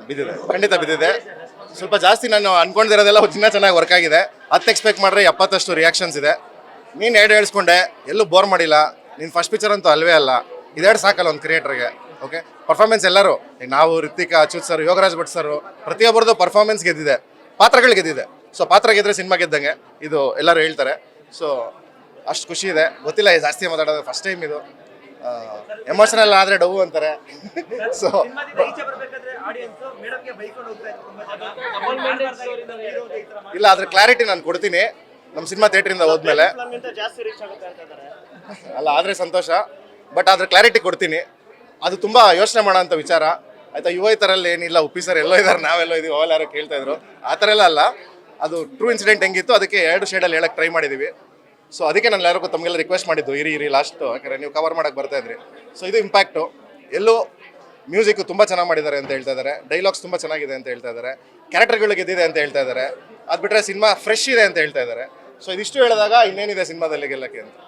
ಬಿದ್ದಿದೆ, ಖಂಡಿತ ಬಿದ್ದಿದೆ. ಸ್ವಲ್ಪ ಜಾಸ್ತಿ ನಾನು ಅನ್ಕೊಂಡಿರೋದೆಲ್ಲ ಇನ್ನೂ ಚೆನ್ನಾಗಿ ವರ್ಕ್ ಆಗಿದೆ. 10 ಎಕ್ಸ್ಪೆಕ್ಟ್ ಮಾಡ್ರೆ 70 ರಿಯಾಕ್ಷನ್ಸ್ ಇದೆ. ನೀನು ಎರಡು ಹೇಳ್ಸ್ಕೊಂಡೆ, ಎಲ್ಲೂ ಬೋರ್ ಮಾಡಿಲ್ಲ. ನೀನು ಫಸ್ಟ್ ಪಿಕ್ಚರ್ ಅಂತೂ ಅಲ್ವೇ ಅಲ್ಲ. ಇದೆರಡು ಸಾಕಲ್ಲ ಒಂದು ಕ್ರಿಯೇಟರ್ಗೆ. ಓಕೆ, ಪರ್ಫಾರ್ಮೆನ್ಸ್ ಎಲ್ಲರೂ, ನಾವು ರಿತಿಕಾ, ಅಚ್ಯುತ್ ಸರ್, ಯೋಗರಾಜ್ ಭಟ್ ಸರ್, ಪ್ರತಿಯೊಬ್ಬರದ್ದು ಪರ್ಫಾರ್ಮೆನ್ಸ್ ಗೆದ್ದಿದೆ, ಪಾತ್ರಗಳು ಗೆದ್ದಿದೆ. ಸೊ ಪಾತ್ರ ಗೆದ್ರೆ ಸಿನಿಮಾ ಗೆದ್ದಂಗೆ ಇದು ಎಲ್ಲರೂ ಹೇಳ್ತಾರೆ. ಸೊ ಅಷ್ಟು ಖುಷಿ ಇದೆ. ಗೊತ್ತಿಲ್ಲ ಜಾಸ್ತಿ ಮಾತಾಡೋದು, ಫಸ್ಟ್ ಟೈಮ್ ಇದು. ಎಮೋಷನಲ್ ಆದರೆ ಡವ್ ಅಂತಾರೆ. ಸೊ ಇಲ್ಲ, ಅದ್ರ ಕ್ಲಾರಿಟಿ ನಾನು ಕೊಡ್ತೀನಿ ನಮ್ಮ ಸಿನಿಮಾ ಥಿಯೇಟ್ರಿಂದ ಹೋದ್ಮೇಲೆ. ಅಲ್ಲ, ಆದರೆ ಸಂತೋಷ, ಬಟ್ ಅದ್ರ ಕ್ಲಾರಿಟಿ ಕೊಡ್ತೀನಿ. ಅದು ತುಂಬ ಯೋಚನೆ ಮಾಡೋಂಥ ವಿಚಾರ ಆಯಿತಾ. ಯುವ ಥರಲ್ಲಿ ಏನಿಲ್ಲ, ಉಪ್ಪಿ ಸರ್ ಎಲ್ಲೋ ಇದ್ದಾರೆ, ನಾವೆಲ್ಲೋ ಇದೀವಿ, ಅವೆಲ್ಲ ಯಾರೋ ಕೇಳ್ತಾ ಇದ್ರು. ಆ ಥರ ಎಲ್ಲ ಅಲ್ಲ, ಅದು ಟ್ರೂ ಇನ್ಸಿಡೆಂಟ್ ಹೆಂಗಿತ್ತು ಅದಕ್ಕೆ 2 ಶೇಡಲ್ಲಿ ಹೇಳಕ್ಕೆ ಟ್ರೈ ಮಾಡಿದ್ದೀವಿ. ಸೊ ಅದಕ್ಕೆ ನಾನು ಯಾರಿಗೂ ತಮಗೆಲ್ಲ ರಿಕ್ವೆಸ್ಟ್ ಮಾಡಿದ್ದು, ಇರಿ ಲಾಸ್ಟು, ಯಾಕಂದರೆ ನೀವು ಕವರ್ ಮಾಡೋಕ್ಕೆ ಬರ್ತಾ ಇದ್ರಿ. ಸೊ ಇದು ಇಂಪ್ಯಾಕ್ಟು. ಎಲ್ಲೂ ಮ್ಯೂಸಿಕ್ಕು ತುಂಬ ಚೆನ್ನಾಗಿ ಮಾಡಿದ್ದಾರೆ ಅಂತ ಹೇಳ್ತಾ ಇದ್ದಾರೆ, ಡೈಲಾಗ್ಸ್ ತುಂಬ ಚೆನ್ನಾಗಿದೆ ಅಂತ ಹೇಳ್ತಾ ಇದ್ದಾರೆ, ಕ್ಯಾರೆಕ್ಟರ್ಗಳು ಗೆದ್ದಿದೆ ಅಂತ ಹೇಳ್ತಾ ಇದ್ದಾರೆ. ಅದು ಬಿಟ್ಟರೆ ಸಿನಿಮಾ ಫ್ರೆಶ್ ಇದೆ ಅಂತ ಹೇಳ್ತಾ ಇದ್ದಾರೆ. ಸೊ ಇದಿಷ್ಟು ಹೇಳಿದಾಗ ಇನ್ನೇನಿದೆ ಸಿನಿಮಾದಲ್ಲಿ ಗೆಲ್ಲಕ್ಕೆ ಅಂತ.